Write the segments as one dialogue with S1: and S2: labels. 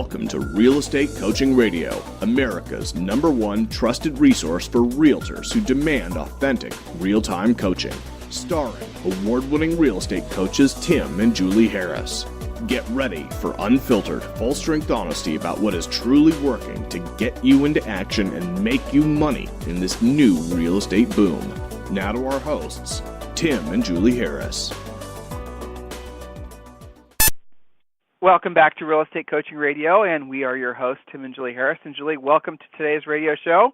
S1: Welcome to Real Estate Coaching Radio, America's #1 trusted resource for realtors who demand authentic, real-time coaching. Starring award-winning real estate coaches Tim and Julie Harris. Get ready for unfiltered, full-strength honesty about what is truly working to get you into action and make you money in this new real estate boom. Now to our hosts, Tim and Julie Harris.
S2: Welcome back to Real Estate Coaching Radio, and we are your hosts, Tim and Julie Harris. And Julie, welcome to today's radio show.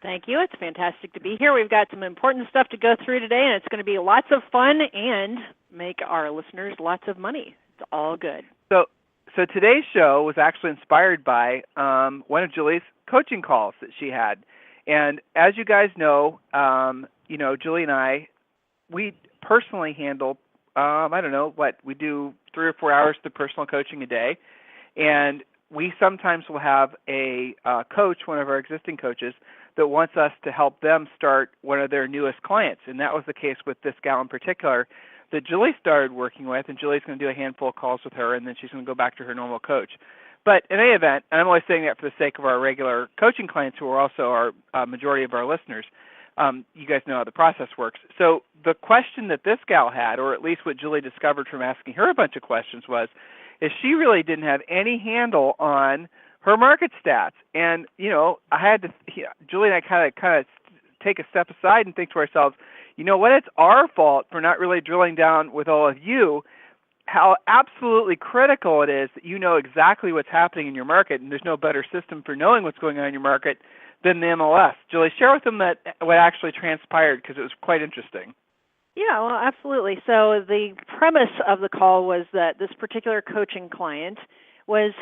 S3: Thank you. It's fantastic to be here. We've got some important stuff to go through today, and it's going to be lots of fun and make our listeners lots of money. It's all good. So today's show was actually inspired by one of Julie's coaching calls that she had. And as you guys know, Julie and I, we personally handle we do 3 or 4 hours of personal coaching a day. And we sometimes will have a coach, one of our existing coaches, that wants us to help them start one of their newest clients. And that was the case with this gal in particular that Julie started working with. And Julie's going to do a handful of calls with her, and then she's going to go back to her normal coach. But in any event, and I'm only saying that for the sake of our regular coaching clients who are also our majority of our listeners, you guys know how the process works. So the question that this gal had, or at least what Julie discovered from asking her a bunch of questions is she really didn't have any handle on her market stats. And, I had to, Julie and I kind of take a step aside and think to ourselves, it's our fault for not really drilling down with all of you how absolutely critical it is that you know exactly what's happening in your market, and there's no better system for knowing what's going on in your market than the MLS. Julie, share with them what actually transpired, because it was quite interesting. Yeah, well, absolutely. So the premise of the call was that this particular coaching client was,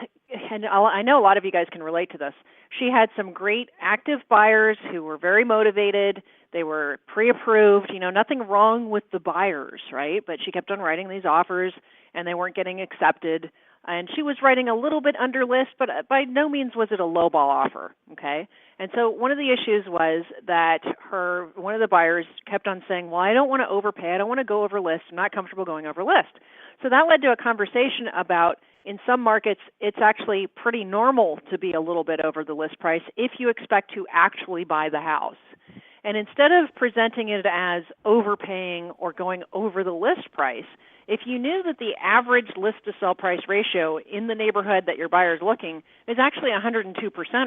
S3: and I know a lot of you guys can relate to this, she had some great active buyers who were very motivated. They were pre-approved, nothing wrong with the buyers, right? But she kept on writing these offers, and they weren't getting accepted. And she was writing a little bit under list, but by no means was it a lowball offer, okay? And so one of the issues was that one of the buyers kept on saying, well, I don't want to overpay. I don't want to go over list. I'm not comfortable going over list. So that led to a conversation about, in some markets, it's actually pretty normal to be a little bit over the list price if you expect to actually buy the house. And instead of presenting it as overpaying or going over the list price, if you knew that the average list-to-sell price ratio in the neighborhood that your buyer is looking is actually 102%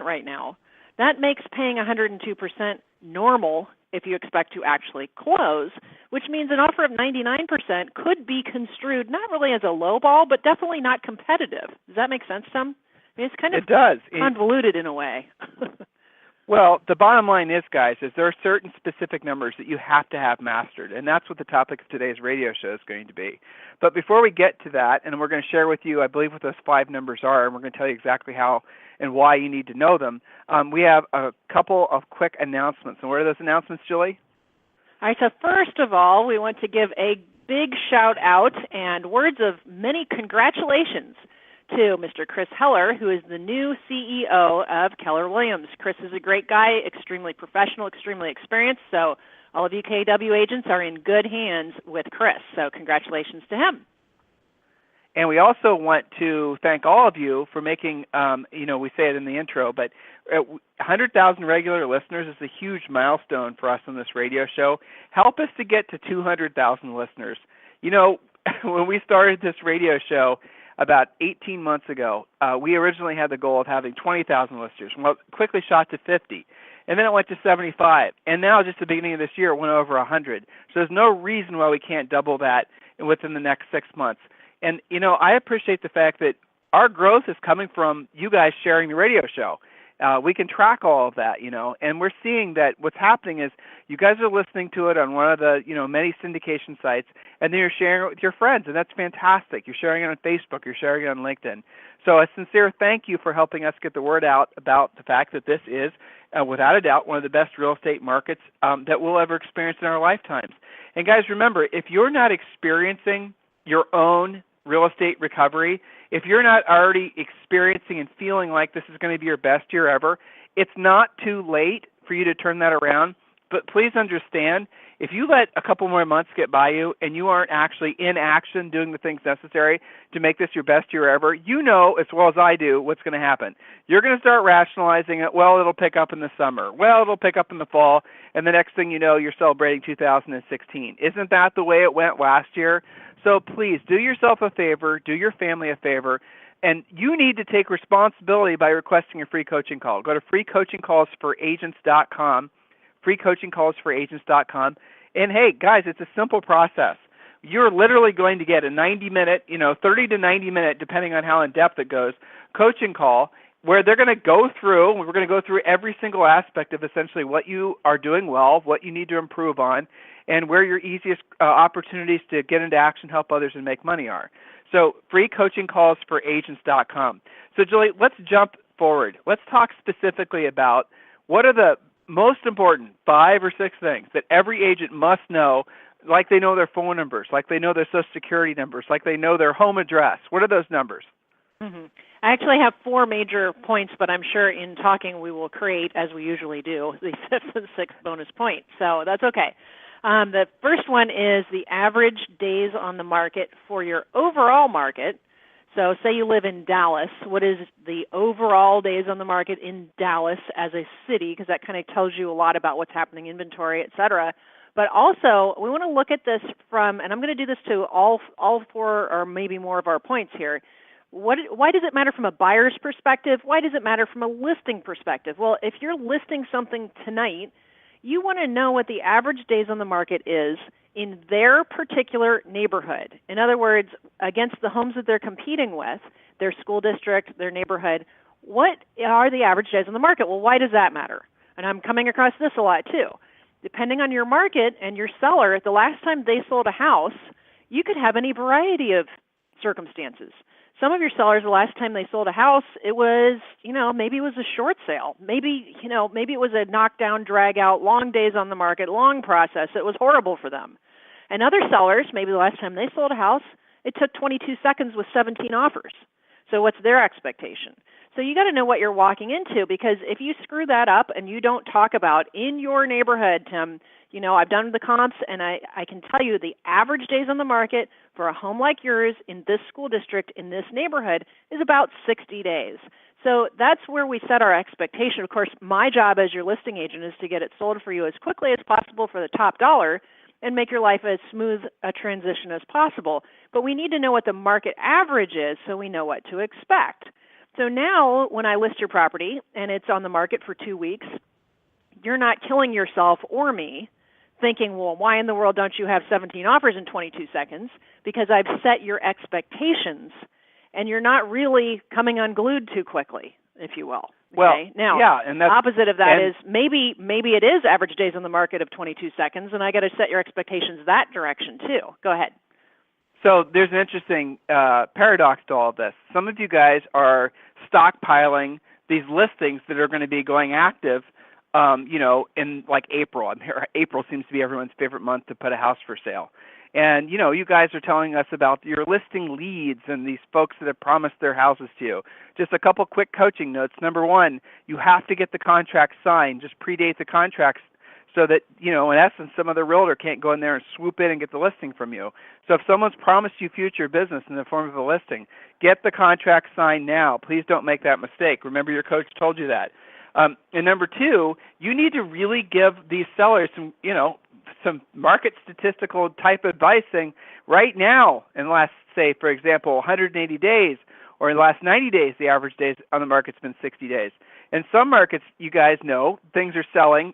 S3: right now, that makes paying 102% normal if you expect to actually close, which means an offer of 99% could be construed not really as a low ball, but definitely not competitive. Does that make sense, Tim? I mean, it's kind of convoluted in a way.
S2: Well, the bottom line is, guys, there are certain specific numbers that you have to have mastered, and that's what the topic of today's radio show is going to be. But before we get to that, and we're going to share with you, I believe, what those 5 numbers are, and we're going to tell you exactly how and why you need to know them, we have a couple of quick announcements. And what are those announcements, Julie?
S3: All right, so first of all, we want to give a big shout-out and words of many congratulations to Mr. Chris Heller, who is the new CEO of Keller Williams. Chris is a great guy, extremely professional, extremely experienced, so all of you KW agents are in good hands with Chris, so congratulations to him.
S2: And we also want to thank all of you for making, we say it in the intro, but 100,000 regular listeners is a huge milestone for us on this radio show. Help us to get to 200,000 listeners. When we started this radio show, about 18 months ago, we originally had the goal of having 20,000 listeners. Well, it quickly shot to 50, and then it went to 75. And now, just at the beginning of this year, it went over 100. So there's no reason why we can't double that within the next 6 months. And, I appreciate the fact that our growth is coming from you guys sharing the radio show. We can track all of that, and we're seeing that what's happening is you guys are listening to it on one of the, many syndication sites, and then you're sharing it with your friends, and that's fantastic. You're sharing it on Facebook. You're sharing it on LinkedIn. So a sincere thank you for helping us get the word out about the fact that this is, without a doubt, one of the best real estate markets that we'll ever experience in our lifetimes. And guys, remember, if you're not experiencing your own real estate recovery, if you're not already experiencing and feeling like this is going to be your best year ever, it's not too late for you to turn that around. But please understand, if you let a couple more months get by you and you aren't actually in action doing the things necessary to make this your best year ever, you know as well as I do what's going to happen. You're going to start rationalizing it. Well, it'll pick up in the summer. Well, it'll pick up in the fall. And the next thing you know, you're celebrating 2016. Isn't that the way it went last year? So please do yourself a favor, do your family a favor, and you need to take responsibility by requesting a free coaching call. Go to freecoachingcallsforagents.com, freecoachingcallsforagents.com. And hey, guys, it's a simple process. You're literally going to get a 90-minute, 30 to 90-minute, depending on how in-depth it goes, coaching call where they're going to go through, we're going to go through every single aspect of essentially what you are doing well, what you need to improve on, and where your easiest opportunities to get into action, help others, and make money are. So freecoachingcallsforagents.com. So Julie, let's jump forward. Let's talk specifically about what are the most important 5 or 6 things that every agent must know, like they know their phone numbers, like they know their Social Security numbers, like they know their home address. What are those numbers?
S3: Mm-hmm. I actually have 4 major points, but I'm sure in talking we will create, as we usually do, the 5th and 6th bonus point. So that's okay. The first one is the average days on the market for your overall market. So say you live in Dallas, what is the overall days on the market in Dallas as a city? Because that kind of tells you a lot about what's happening, inventory, et cetera. But also, we want to look at this from, and I'm going to do this to all 4 or maybe more of our points here. Why does it matter from a buyer's perspective? Why does it matter from a listing perspective? Well, if you're listing something tonight, you want to know what the average days on the market is in their particular neighborhood. In other words, against the homes that they're competing with, their school district, their neighborhood, what are the average days on the market? Well, why does that matter? And I'm coming across this a lot too. Depending on your market and your seller, the last time they sold a house, you could have any variety of circumstances. Some of your sellers, the last time they sold a house, it was, maybe it was a short sale. Maybe it was a knockdown, drag out, long days on the market, long process. It was horrible for them. And other sellers, maybe the last time they sold a house, it took 22 seconds with 17 offers. So what's their expectation? So you got to know what you're walking into, because if you screw that up and you don't talk about in your neighborhood, Tim, I've done the comps, and I can tell you the average days on the market for a home like yours in this school district, in this neighborhood, is about 60 days. So that's where we set our expectation. Of course, my job as your listing agent is to get it sold for you as quickly as possible for the top dollar and make your life as smooth a transition as possible. But we need to know what the market average is so we know what to expect. So now when I list your property and it's on the market for 2 weeks, you're not killing yourself or me thinking, well, why in the world don't you have 17 offers in 22 seconds? Because I've set your expectations, and you're not really coming unglued too quickly, if you will.
S2: Well,
S3: okay? Now,
S2: yeah, and that's,
S3: opposite of that is maybe it is average days on the market of 22 seconds, and I got to set your expectations that direction too. Go ahead.
S2: So there's an interesting paradox to all of this. Some of you guys are stockpiling these listings that are going to be going active in like April. April seems to be everyone's favorite month to put a house for sale. And, you guys are telling us about your listing leads and these folks that have promised their houses to you. Just a couple quick coaching notes. Number 1, you have to get the contract signed. Just predate the contracts so that, in essence, some other realtor can't go in there and swoop in and get the listing from you. So if someone's promised you future business in the form of a listing, get the contract signed now. Please don't make that mistake. Remember, your coach told you that. And number 2, you need to really give these sellers some market statistical type advice saying right now, in the last, say, for example, 180 days, or in the last 90 days, the average days on the market's been 60 days. In some markets, you guys know, things are selling,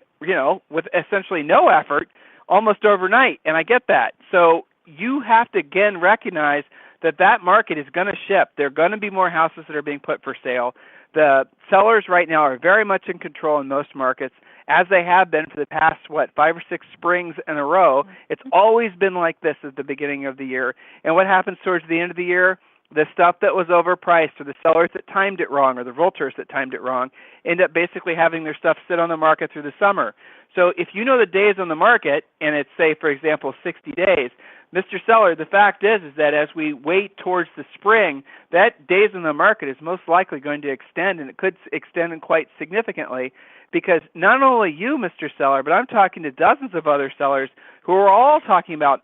S2: with essentially no effort, almost overnight, and I get that. So you have to, again, recognize that market is going to shift. There are going to be more houses that are being put for sale. The sellers right now are very much in control in most markets, as they have been for the past, 5 or 6 springs in a row. It's always been like this at the beginning of the year. And what happens towards the end of the year? the stuff that was overpriced, or the sellers that timed it wrong, or the realtors that timed it wrong, end up basically having their stuff sit on the market through the summer. So if you know the days on the market, and it's, say, for example, 60 days, Mr. Seller, the fact is that as we wait towards the spring, that days on the market is most likely going to extend, and it could extend quite significantly, because not only you, Mr. Seller, but I'm talking to dozens of other sellers who are all talking about,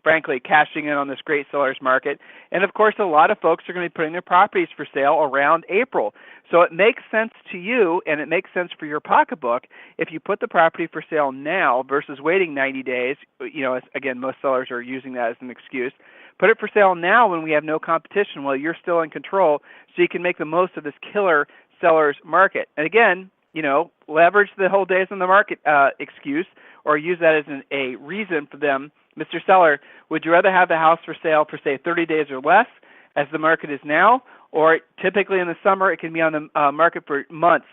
S2: frankly, cashing in on this great seller's market. And, of course, a lot of folks are going to be putting their properties for sale around April. So it makes sense to you, and it makes sense for your pocketbook if you put the property for sale now versus waiting 90 days. Again, most sellers are using that as an excuse. Put it for sale now when we have no competition while you're still in control, so you can make the most of this killer seller's market. And again, leverage the whole days on the market excuse, or use that as a reason for them. Mr. Seller, would you rather have the house for sale for, say, 30 days or less, as the market is now, or typically in the summer it can be on the market for months,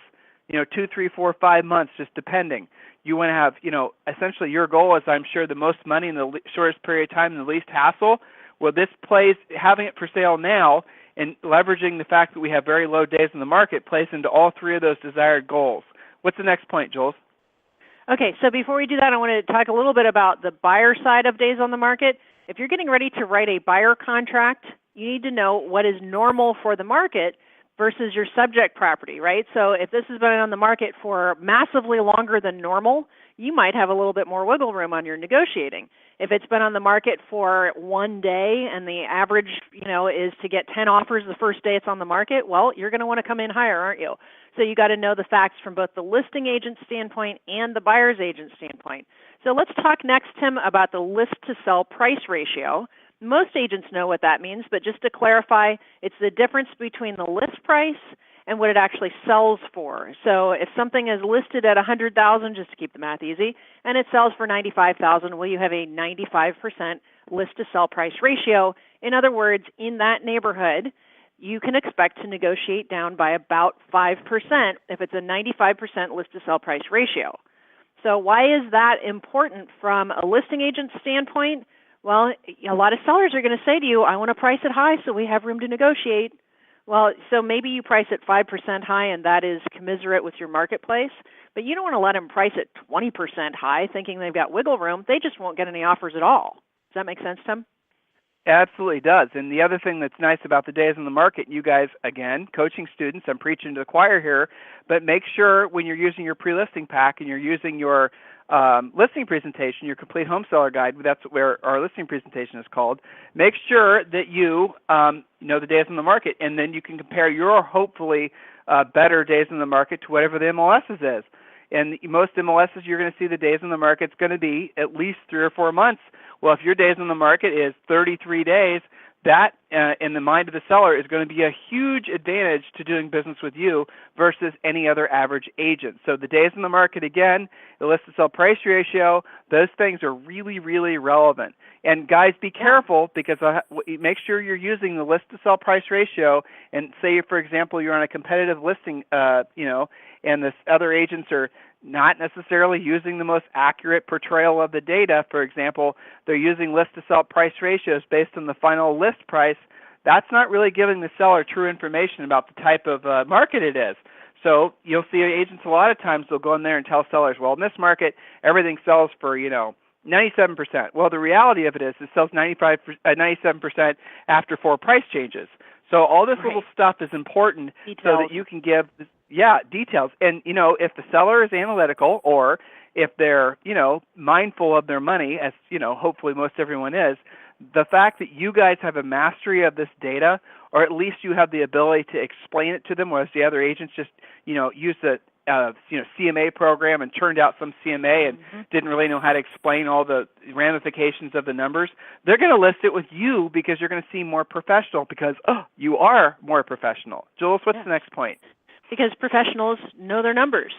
S2: 2, 3, 4, 5 months, just depending. You want to have, essentially your goal is, I'm sure, the most money in the shortest period of time and the least hassle. Well, this plays, having it for sale now and leveraging the fact that we have very low days in the market, plays into all three of those desired goals. What's the next point, Jules?
S3: Okay, so before we do that, I want to talk a little bit about the buyer side of days on the market. If you're getting ready to write a buyer contract, you need to know what is normal for the market versus your subject property, right? So if this has been on the market for massively longer than normal, you might have a little bit more wiggle room on your negotiating. If it's been on the market for 1 day and the average, is to get 10 offers the first day it's on the market, well, you're going to want to come in higher, aren't you? So you got to know the facts from both the listing agent standpoint and the buyer's agent standpoint. So let's talk next, Tim, about the list to sell price ratio. Most agents know what that means, but just to clarify, it's the difference between the list price and what it actually sells for. So if something is listed at $100,000, just to keep the math easy, and it sells for $95,000, well, you have a 95% list to sell price ratio. In other words, in that neighborhood, you can expect to negotiate down by about 5% if it's a 95% list to sell price ratio. So why is that important from a listing agent standpoint? Well, a lot of sellers are going to say to you, I want to price it high so we have room to negotiate. Well, so maybe you price it 5% high, and that is commiserate with your marketplace, but you don't want to let them price it 20% high thinking they've got wiggle room. They just won't get any offers at all. Does that make sense, Tim?
S2: Absolutely does. And the other thing that's nice about the days on the market, you guys, again, coaching students, I'm preaching to the choir here, but make sure when you're using your pre-listing pack and you're using your listing presentation, your complete home seller guide, that's where our listing presentation is called, make sure that you know the days on the market, and then you can compare your hopefully better days on the market to whatever the MLS's is. And most MLS's, you're going to see the days on the market is going to be at least 3 or 4 months. Well, if your days on the market is 33 days, that, in the mind of the seller, is going to be a huge advantage to doing business with you versus any other average agent. So the days on the market, again, the list to sell price ratio, those things are really, really relevant. And guys, be careful, because make sure you're using the list to sell price ratio. And say, for example, you're on a competitive listing, and the other agents are not necessarily using the most accurate portrayal of the data. For example, they're using list to sell price ratios based on the final list price. That's not really giving the seller true information about the type of market it is. So you'll see agents a lot of times, they'll go in there and tell sellers, well, in this market, everything sells for, 97%. Well, the reality of it is it sells 97% after 4 price changes. So all this little stuff is important so that you can give, details. And, if the seller is analytical, or if they're, mindful of their money, as, hopefully most everyone is, the fact that you guys have a mastery of this data, or at least you have the ability to explain it to them, whereas the other agents just, use the CMA program and turned out some CMA and didn't really know how to explain all the ramifications of the numbers, they're going to list it with you because you're going to seem more professional, because you are more professional. Jules, what's the next point?
S3: Because professionals know their numbers,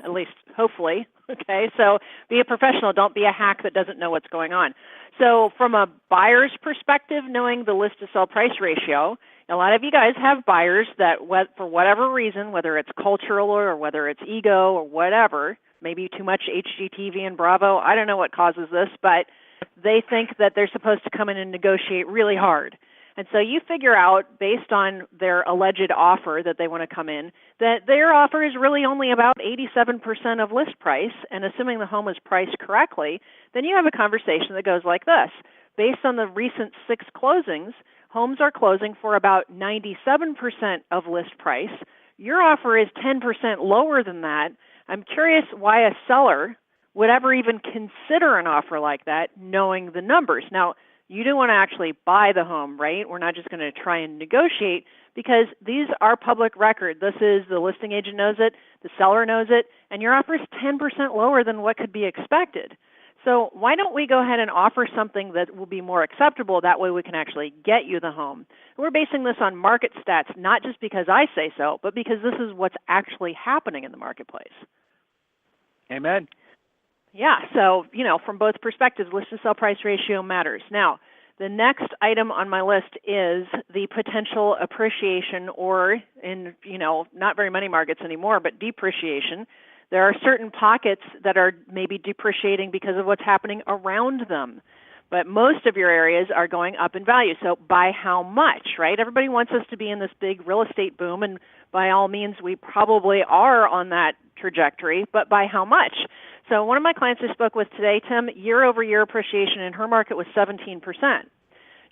S3: at least hopefully. Okay, so be a professional. Don't be a hack that doesn't know what's going on. So from a buyer's perspective, knowing the list to sell price ratio, a lot of you guys have buyers that, for whatever reason, whether it's cultural or whether it's ego or whatever, maybe too much HGTV and Bravo, I don't know what causes this, but they think that they're supposed to come in and negotiate really hard. And so you figure out, based on their alleged offer that they want to come in, that their offer is really only about 87% of list price, and assuming the home is priced correctly, then you have a conversation that goes like this. Based on the recent 6 closings, homes are closing for about 97% of list price. Your offer is 10% lower than that. I'm curious why a seller would ever even consider an offer like that, knowing the numbers. Now, you do want to actually buy the home, right? We're not just going to try and negotiate, because these are public record. This is, the listing agent knows it, the seller knows it, and your offer is 10% lower than what could be expected. So why don't we go ahead and offer something that will be more acceptable? That way we can actually get you the home. We're basing this on market stats, not just because I say so, but because this is what's actually happening in the marketplace.
S2: Amen.
S3: Yeah, so, from both perspectives, list-to-sell price ratio matters. Now, the next item on my list is the potential appreciation, or in, not very many markets anymore, but depreciation. There are certain pockets that are maybe depreciating because of what's happening around them. But most of your areas are going up in value. So by how much, right? Everybody wants us to be in this big real estate boom, and by all means, we probably are on that trajectory, but by how much? So one of my clients I spoke with today, Tim, year-over-year appreciation in her market was 17%.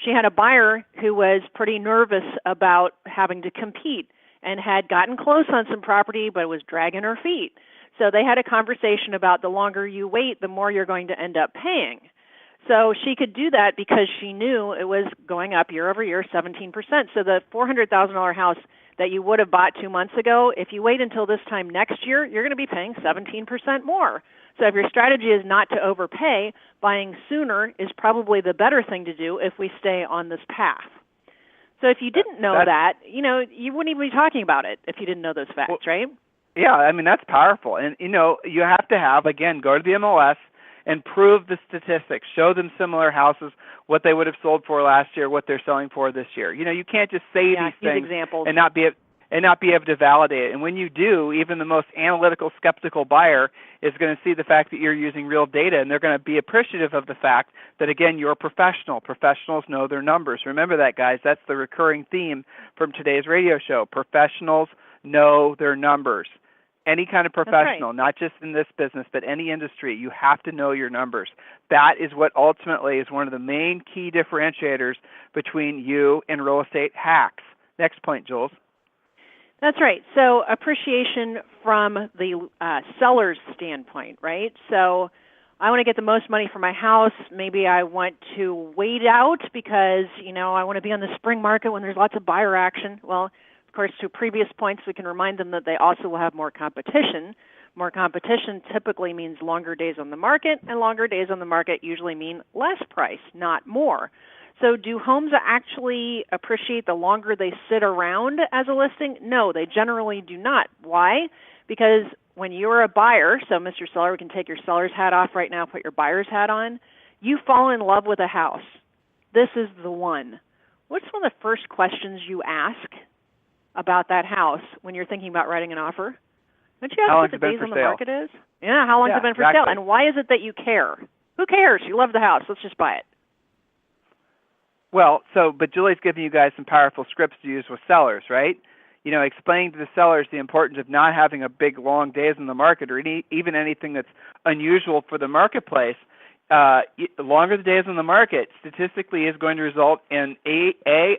S3: She had a buyer who was pretty nervous about having to compete and had gotten close on some property, but was dragging her feet. So they had a conversation about the longer you wait, the more you're going to end up paying. So she could do that because she knew it was going up year over year, 17%. So the $400,000 house that you would have bought 2 months ago, if you wait until this time next year, you're going to be paying 17% more. So if your strategy is not to overpay, buying sooner is probably the better thing to do if we stay on this path. So if you didn't know that, you wouldn't even be talking about it if you didn't know those facts, right?
S2: Yeah, I mean, that's powerful. And, you have to have, again, go to the MLS and prove the statistics. Show them similar houses, what they would have sold for last year, what they're selling for this year. You can't just say these things
S3: examples
S2: and not be able to validate it. And when you do, even the most analytical, skeptical buyer is going to see the fact that you're using real data, and they're going to be appreciative of the fact that, again, you're a professional. Professionals know their numbers. Remember that, guys. That's the recurring theme from today's radio show. Professionals know their numbers. Any kind of professional, not just in this business, but any industry, you have to know your numbers. That is what ultimately is one of the main key differentiators between you and real estate hacks. Next point, Jules.
S3: That's right. So appreciation from the seller's standpoint, right? So I want to get the most money for my house. Maybe I want to wait out because, I want to be on the spring market when there's lots of buyer action. Well, of course, to previous points, we can remind them that they also will have more competition. More competition typically means longer days on the market, and longer days on the market usually mean less price, not more. So do homes actually appreciate the longer they sit around as a listing? No, they generally do not. Why? Because when you're a buyer, so Mr. Seller, we can take your seller's hat off right now, put your buyer's hat on, you fall in love with a house. This is the one. What's one of the first questions you ask about that house when you're thinking about writing an offer? Don't you ask what the days on the market is? Yeah, how long has it been for sale? And why is it that you care? Who cares? You love the house. Let's just buy it.
S2: Well, but Julie's giving you guys some powerful scripts to use with sellers, right? Explaining to the sellers the importance of not having a big, long days in the market or even anything that's unusual for the marketplace. Longer the days on the market statistically is going to result in A,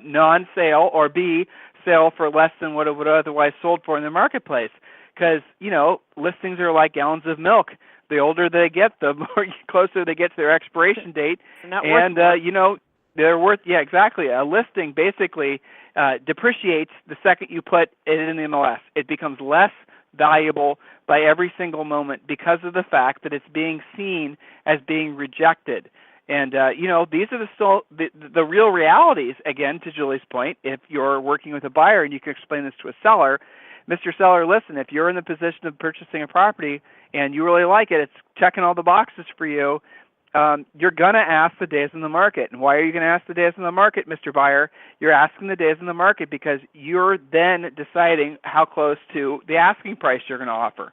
S2: non-sale, or B, sale for less than what it would otherwise sold for in the marketplace. Because, listings are like gallons of milk. The older they get, the more closer they get to their expiration date.
S3: And
S2: they're worth, exactly. A listing basically depreciates the second you put it in the MLS. It becomes less valuable by every single moment because of the fact that it's being seen as being rejected. And, these are the real realities, again, to Julie's point. If you're working with a buyer and you can explain this to a seller, Mr. Seller, listen, if you're in the position of purchasing a property and you really like it, it's checking all the boxes for you, you're going to ask the days in the market. And why are you going to ask the days in the market, Mr. Buyer? You're asking the days in the market because you're then deciding how close to the asking price you're going to offer.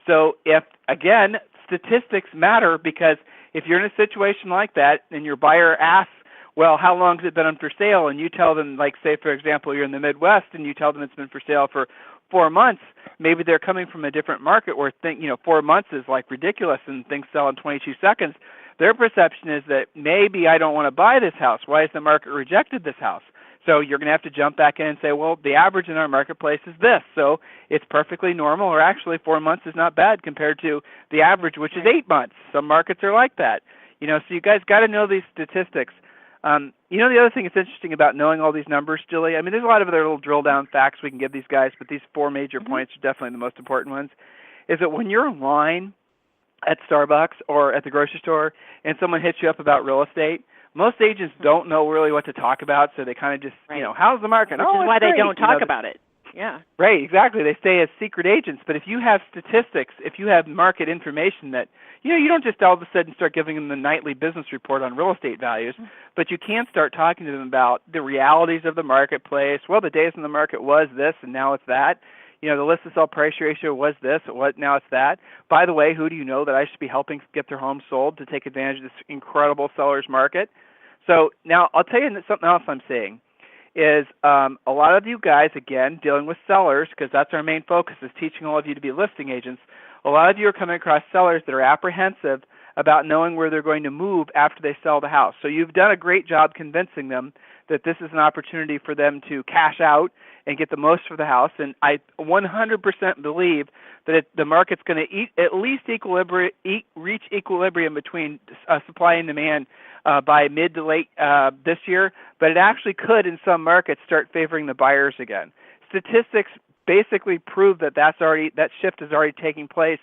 S2: So if, again, statistics matter, because if you're in a situation like that and your buyer asks well, how long has it been on for sale? And you tell them, like, say, for example, you're in the Midwest and you tell them it's been for sale for 4 months. Maybe they're coming from a different market where 4 months is like ridiculous and things sell in 22 seconds. Their perception is that maybe I don't want to buy this house. Why has the market rejected this house? So you're going to have to jump back in and say, well, the average in our marketplace is this, so it's perfectly normal, or actually 4 months is not bad compared to the average, which is 8 months. Some markets are like that. So you guys got to know these statistics. The other thing that's interesting about knowing all these numbers, Julie, I mean, there's a lot of other little drill-down facts we can give these guys, but these 4 major points are definitely the most important ones, is that when you're in line at Starbucks or at the grocery store and someone hits you up about real estate, most agents don't know really what to talk about, so they kind of just, how's the market?
S3: Which is why they don't talk about it. Yeah.
S2: Right, exactly. They stay as secret agents. But if you have statistics, if you have market information that, you don't just all of a sudden start giving them the nightly business report on real estate values, but you can start talking to them about the realities of the marketplace. Well, the days in the market was this, and now it's that. The list to sell price ratio was this, now it's that. By the way, who do you know that I should be helping get their home sold to take advantage of this incredible seller's market? So now I'll tell you something else I'm seeing is a lot of you guys, again, dealing with sellers, because that's our main focus, is teaching all of you to be listing agents. A lot of you are coming across sellers that are apprehensive about knowing where they're going to move after they sell the house. So you've done a great job convincing them that this is an opportunity for them to cash out and get the most for the house. And I 100% believe that the market's going to at least reach equilibrium between supply and demand by mid to late this year, but it actually could in some markets start favoring the buyers again. Statistics basically prove that that shift is already taking place.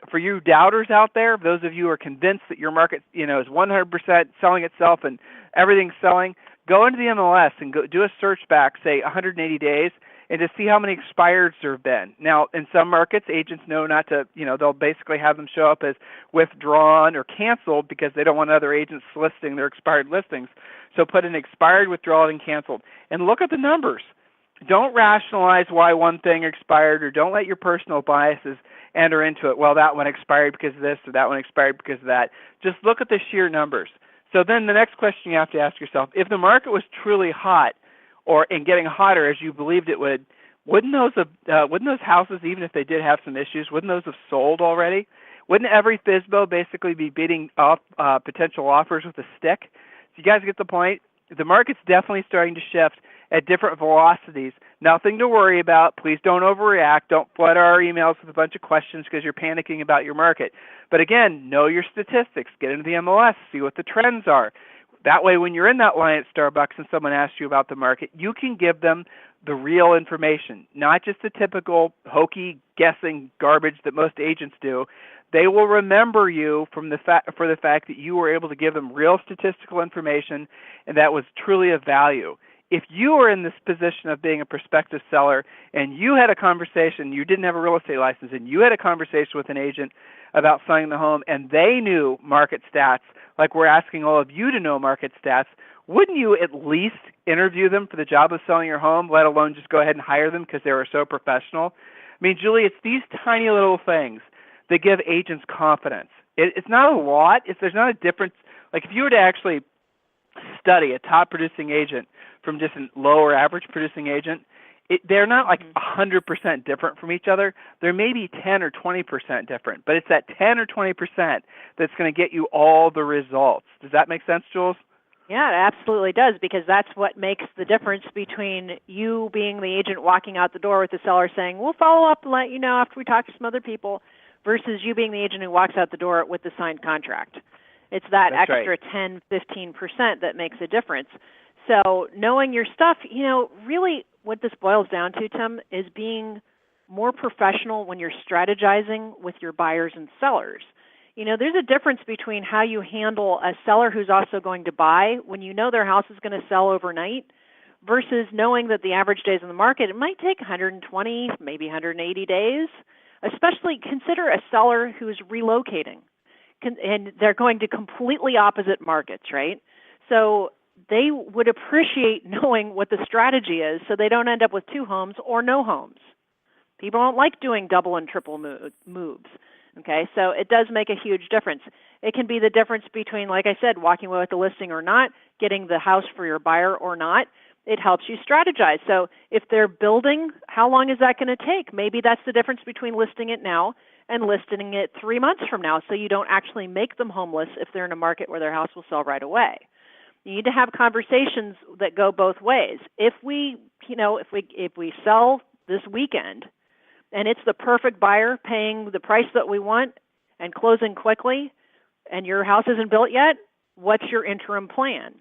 S2: For you doubters out there, those of you who are convinced that your market is 100% selling itself and everything's selling, go into the MLS and go do a search back, say 180 days, and to see how many expireds there have been. Now, in some markets, agents know not to, they'll basically have them show up as withdrawn or canceled because they don't want other agents listing their expired listings. So put an expired, withdrawn, and canceled. And look at the numbers. Don't rationalize why one thing expired, or don't let your personal biases enter into it. Well, that one expired because of this, or that one expired because of that. Just look at the sheer numbers. So then the next question you have to ask yourself, if the market was truly hot and getting hotter as you believed it would, wouldn't those houses, even if they did have some issues, wouldn't those have sold already? Wouldn't every FSBO basically be beating up potential offers with a stick? So you guys get the point? The market's definitely starting to shift at different velocities. Nothing to worry about. Please don't overreact. Don't flood our emails with a bunch of questions because you're panicking about your market. But again, know your statistics. Get into the MLS. See what the trends are. That way, when you're in that line at Starbucks and someone asks you about the market, you can give them the real information, not just the typical hokey guessing garbage that most agents do. They will remember you for the fact that you were able to give them real statistical information, and that was truly of value. If you were in this position of being a prospective seller and you had a conversation, you didn't have a real estate license, and you had a conversation with an agent about selling the home, and they knew market stats, like we're asking all of you to know market stats, wouldn't you at least interview them for the job of selling your home, let alone just go ahead and hire them because they were so professional? I mean, Julie, it's these tiny little things that give agents confidence. It's not a lot. There's not a difference. Like if you were to actually study a top producing agent from just a low or average producing agent, they're not like 100% different from each other. They're maybe 10 or 20% different, but it's that 10 or 20% that's going to get you all the results. Does that make sense, Jules?
S3: Yeah, it absolutely does, because that's what makes the difference between you being the agent walking out the door with the seller saying, we'll follow up and let you know after we talk to some other people, versus you being the agent who walks out the door with the signed contract. It's that
S2: That's
S3: extra
S2: right.
S3: 10-15% that makes a difference. So knowing your stuff, really what this boils down to, Tim, is being more professional when you're strategizing with your buyers and sellers. There's a difference between how you handle a seller who's also going to buy when you know their house is going to sell overnight versus knowing that the average days in the market, it might take 120, maybe 180 days. Especially consider a seller who's relocating, and they're going to completely opposite markets, right? So they would appreciate knowing what the strategy is so they don't end up with 2 homes or no homes. People don't like doing double and triple moves. Okay, so it does make a huge difference. It can be the difference between, like I said, walking away with the listing or not, getting the house for your buyer or not. It helps you strategize. So if they're building, how long is that going to take? Maybe that's the difference between listing it now and listing it 3 months from now, so you don't actually make them homeless if they're in a market where their house will sell right away. You need to have conversations that go both ways. If we sell this weekend and it's the perfect buyer paying the price that we want and closing quickly, and your house isn't built yet, what's your interim plan?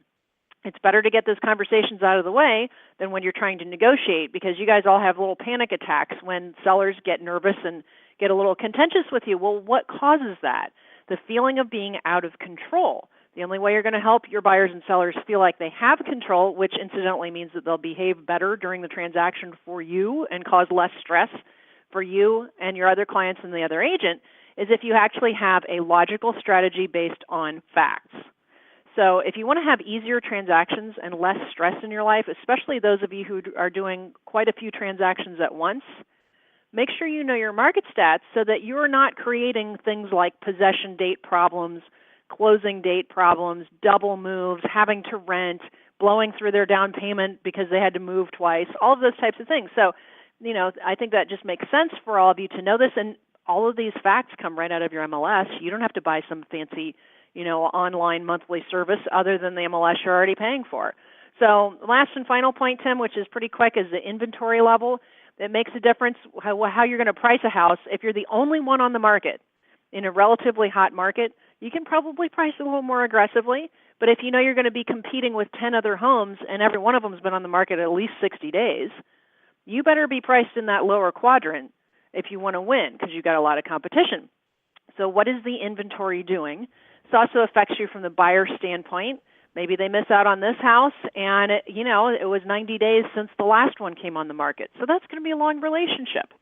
S3: It's better to get those conversations out of the way than when you're trying to negotiate, because you guys all have little panic attacks when sellers get nervous and get a little contentious with you. Well, what causes that? The feeling of being out of control. The only way you're going to help your buyers and sellers feel like they have control, which incidentally means that they'll behave better during the transaction for you and cause less stress for you and your other clients and the other agent, is if you actually have a logical strategy based on facts. So if you want to have easier transactions and less stress in your life, especially those of you who are doing quite a few transactions at once, make sure you know your market stats so that you're not creating things like possession date problems, closing date problems, double moves, having to rent, blowing through their down payment because they had to move twice, all of those types of things. So, I think that just makes sense for all of you to know this, and all of these facts come right out of your MLS. You don't have to buy some fancy online monthly service other than the MLS you're already paying for. So last and final point, Tim, which is pretty quick, is the inventory level. It makes a difference how you're going to price a house. If you're the only one on the market in a relatively hot market, you can probably price a little more aggressively. But if you know you're going to be competing with 10 other homes and every one of them has been on the market at least 60 days, you better be priced in that lower quadrant if you want to win, because you've got a lot of competition. So what is the inventory doing? This also affects you from the buyer standpoint. Maybe they miss out on this house, and it was 90 days since the last one came on the market. So that's going to be a long relationship.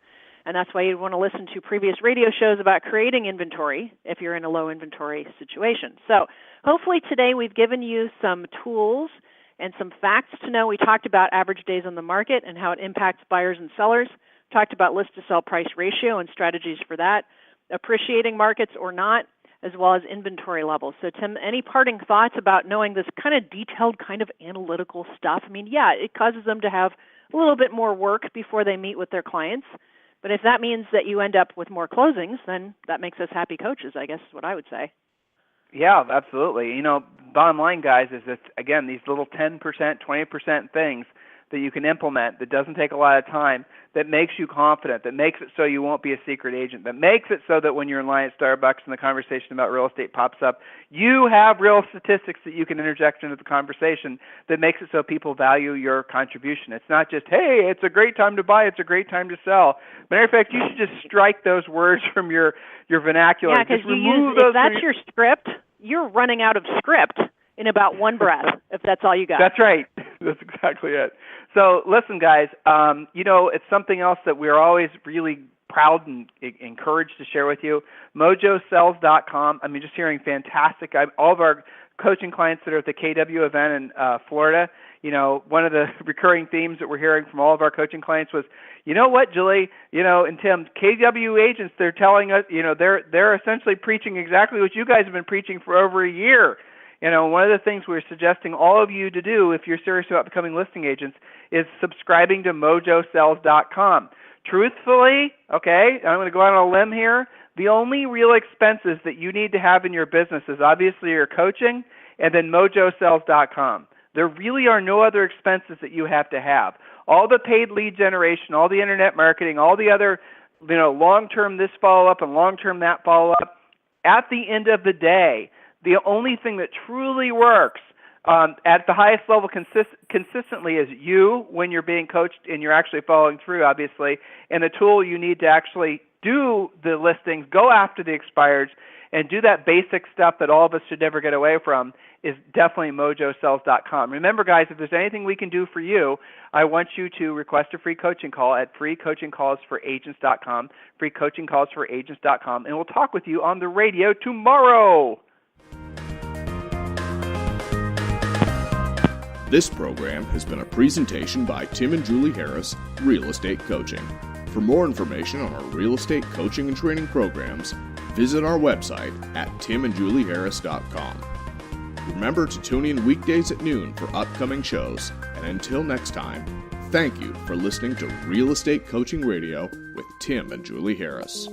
S3: And that's why you want to listen to previous radio shows about creating inventory if you're in a low inventory situation. So hopefully today we've given you some tools and some facts to know. We talked about average days on the market and how it impacts buyers and sellers. Talked about list-to-sell price ratio and strategies for that, appreciating markets or not, as well as inventory levels. So, Tim, any parting thoughts about knowing this kind of detailed, kind of analytical stuff? I mean, yeah, it causes them to have a little bit more work before they meet with their clients. But if that means that you end up with more closings, then that makes us happy coaches, I guess is what I would say.
S2: Yeah, absolutely. Bottom line, guys, is that, again, these little 10%, 20% things that you can implement that doesn't take a lot of time, that makes you confident, that makes it so you won't be a secret agent, that makes it so that when you're in line at Starbucks and the conversation about real estate pops up, you have real statistics that you can interject into the conversation that makes it so people value your contribution. It's not just, hey, it's a great time to buy, it's a great time to sell. Matter of fact, you should just strike those words from your vernacular.
S3: Yeah, because if that's your script, you're running out of script in about one breath, if that's all you got.
S2: That's right. That's exactly it. So listen, guys, it's something else that we're always really proud and encouraged to share with you. MojoSells.com. I'm just hearing fantastic. All of our coaching clients that are at the KW event in Florida, one of the recurring themes that we're hearing from all of our coaching clients was, you know what, Julie, and Tim, KW agents, they're telling us, they're essentially preaching exactly what you guys have been preaching for over a year. One of the things we're suggesting all of you to do if you're serious about becoming listing agents is subscribing to MojoSells.com. Truthfully, okay, I'm going to go out on a limb here, the only real expenses that you need to have in your business is obviously your coaching and then MojoSells.com. There really are no other expenses that you have to have. All the paid lead generation, all the internet marketing, all the other, long-term this follow-up and long-term that follow-up, at the end of the day, the only thing that truly works at the highest level consistently is you when you're being coached and you're actually following through, obviously, and the tool you need to actually do the listings, go after the expireds, and do that basic stuff that all of us should never get away from is definitely MojoSells.com. Remember, guys, if there's anything we can do for you, I want you to request a free coaching call at freecoachingcallsforagents.com, freecoachingcallsforagents.com, and we'll talk with you on the radio tomorrow.
S1: This program has been a presentation by Tim and Julie Harris, Real Estate Coaching. For more information on our real estate coaching and training programs, visit our website at timandjulieharris.com. Remember to tune in weekdays at noon for upcoming shows, and until next time, thank you for listening to Real Estate Coaching Radio with Tim and Julie Harris.